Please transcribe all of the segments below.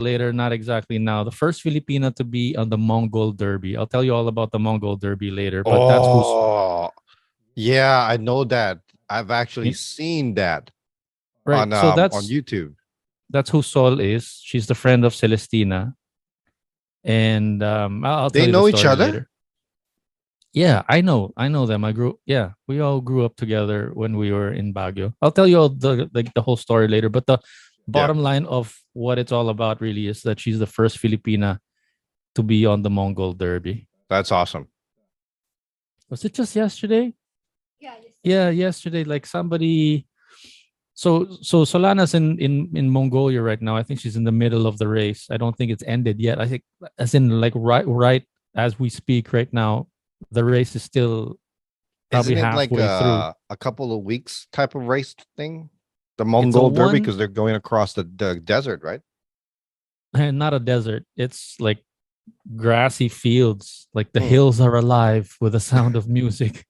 later, not exactly now. The first Filipina to be on the Mongol Derby. I'll tell you all about the Mongol Derby later, but that's who's Oh, yeah, I know that. I've actually seen that right. So on YouTube. that's who Sol is. She's the friend of Celestina, and I'll tell They you the know each story other? later. Yeah, I know them. Yeah, we all grew up together when we were in Baguio. I'll tell you all the whole story later, but the Yeah, bottom line of what it's all about really is that she's the first Filipina to be on the Mongol Derby. that's awesome. Was it just yesterday? Yeah, yesterday. Like somebody. So Solana's in Mongolia right now. I think she's in the middle of the race. I don't think it's ended yet. I think as in like right as we speak right now, the race is still probably Isn't it like halfway through. a couple of weeks type of race thing? The It's a Mongol Derby, one because they're going across the desert, right? and not a desert. It's like grassy fields. Like the Hmm. hills are alive with the sound of music.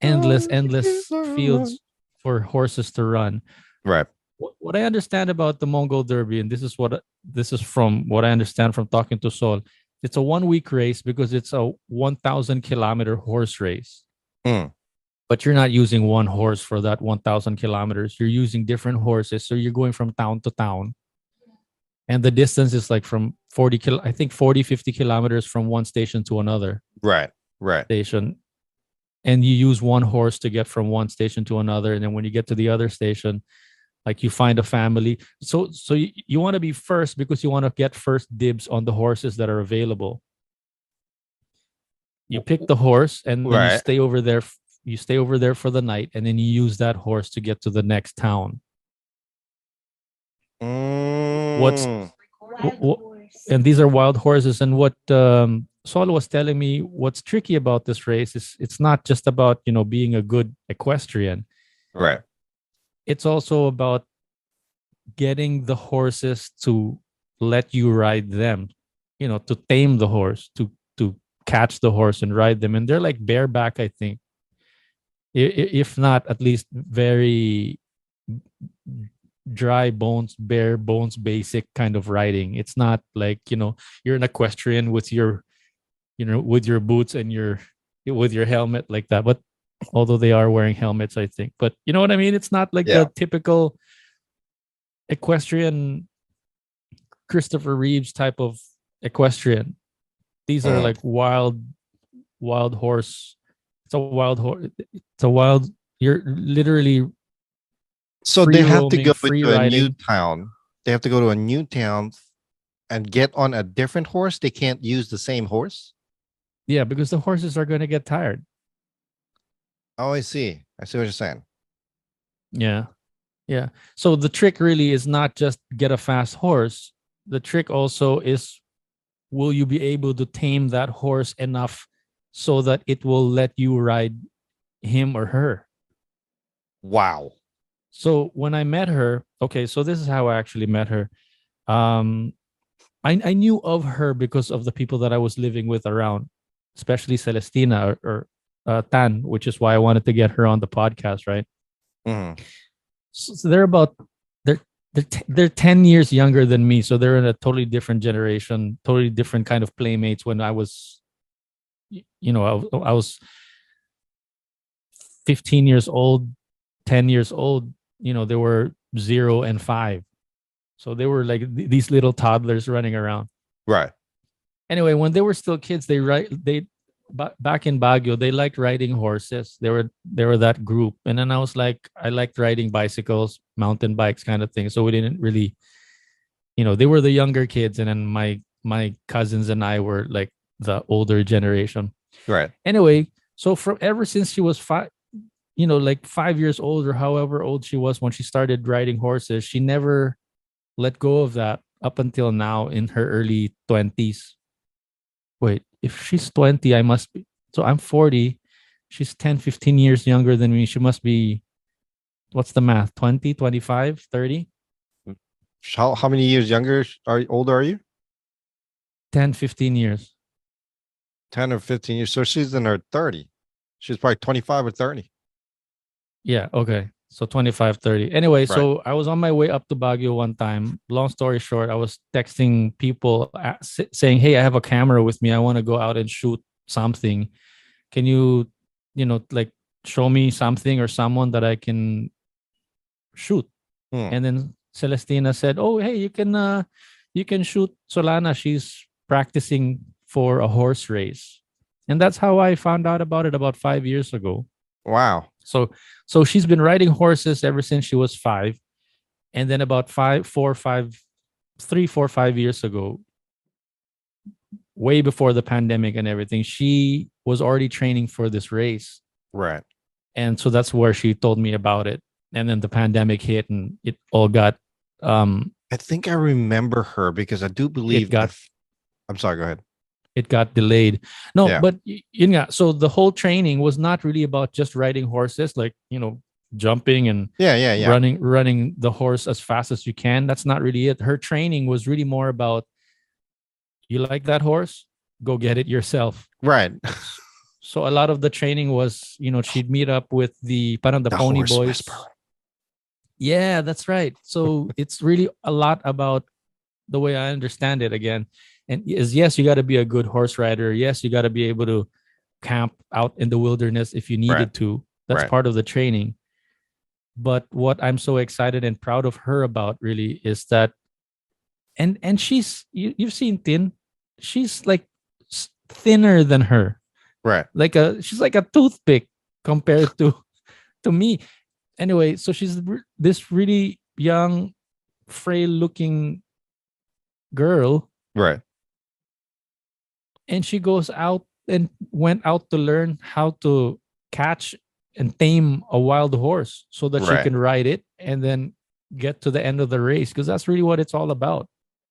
Endless, Oh, endless fields for horses to run. right. What I understand about the Mongol Derby, and this is from what I understand from talking to Sol, it's a 1 week race because it's a 1,000 kilometer horse race. Hmm. But you're not using one horse for that 1,000 kilometers. You're using different horses, so you're going from town to town, and the distance is like from I think 40, 50 kilometers from one station to another Right. Right. station, and you use one horse to get from one station to another, and then when you get to the other station, like you find a family. So you want to be first because you want to get first dibs on the horses that are available. You pick the horse and then Right. you stay over there for the night, and then you use that horse to get to the next town. What's Mm. what, and these are wild horses. And what Sol was telling me, what's tricky about this race is it's not just about being a good equestrian. Right. It's also about getting the horses to let you ride them, to tame the horse, to catch the horse and ride them. And they're like bareback, I think. If not, at least very dry bones, bare bones, basic kind of riding. It's not like, you're an equestrian with with your boots and with your helmet like that. But although they are wearing helmets, I think. But you know what I mean? It's not like Yeah. the typical equestrian Christopher Reeves type of equestrian. These are Mm. like wild horse. It's a wild horse. It's a wild. You're literally So they free have to roaming, go free into a new riding. town. They have to go to a new town and get on a different horse. They can't use the same horse. Yeah, because the horses are going to get tired. Oh, I see. I see what you're saying. Yeah, yeah. So the trick really is not just get a fast horse. The trick also is, will you be able to tame that horse enough so that it will let you ride him or her? Wow. So when I met her, okay, so this is how I actually met her. Um, I knew of her because of the people that I was living with around, especially Celestina or Tan, which is why I wanted to get her on the podcast, right? Mhm. So they're they're 10 years younger than me, so they're in a totally different generation, totally different kind of playmates. When I was, I was 15 years old, 10 years old. They were 0 and 5. So they were like these little toddlers running around. Right. Anyway, when they were still kids, back in Baguio, they liked riding horses. They were that group. And then I was like, I liked riding bicycles, mountain bikes kind of thing. So we didn't really, they were the younger kids, and then my cousins and I were like the older generation. Right. Anyway, so from ever since she was 5, like 5 years old or however old she was when she started riding horses, she never let go of that up until now in her early 20s. Wait, if she's 20, I must be. So I'm 40. She's 10, 15 years younger than me. She must be, what's the math? 20, 25, 30, How many years younger are older are you? 10, 15 years. 10 or 15 years. So she's in her 30. She's probably 25 or 30. Yeah. Okay. So 25, 30. Anyway, Right. so I was on my way up to Baguio one time. Long story short, I was texting people saying, "Hey, I have a camera with me. I want to go out and shoot something. Can you, like show me something or someone that I can shoot?" Hmm. And then Celestina said, "Oh, hey, you can shoot Solana. She's practicing for a horse race." And that's how I found out about it about 5 years ago. Wow. So she's been riding horses ever since she was 5. And then about 3, 4, 5 years ago, way before the pandemic and everything, she was already training for this race. Right. And so that's where she told me about it. And then the pandemic hit and it all got I think I remember her because I do it believe got I'm sorry, go ahead. it got delayed. No, Yeah. but so the whole training was not really about just riding horses, like, jumping and Yeah. running the horse as fast as you can. That's not really it. Her training was really more about, you like that horse? Go get it yourself. Right. So a lot of the training was, she'd meet up with the The pony horse boys. whisperer. Yeah, that's right. So it's really a lot about, the way I understand it again. And yes, you got to be a good horse rider. Yes, you got to be able to camp out in the wilderness if you Right. needed to. That's Right. part of the training. But what I'm so excited and proud of her about really is that, and you've seen Tin, she's like thinner than her, Right. she's like a toothpick compared to me. Anyway, so she's this really young, frail looking girl, Right. and she goes out and went out to learn how to catch and tame a wild horse so that she Right. can ride it and then get to the end of the race, because that's really what it's all about.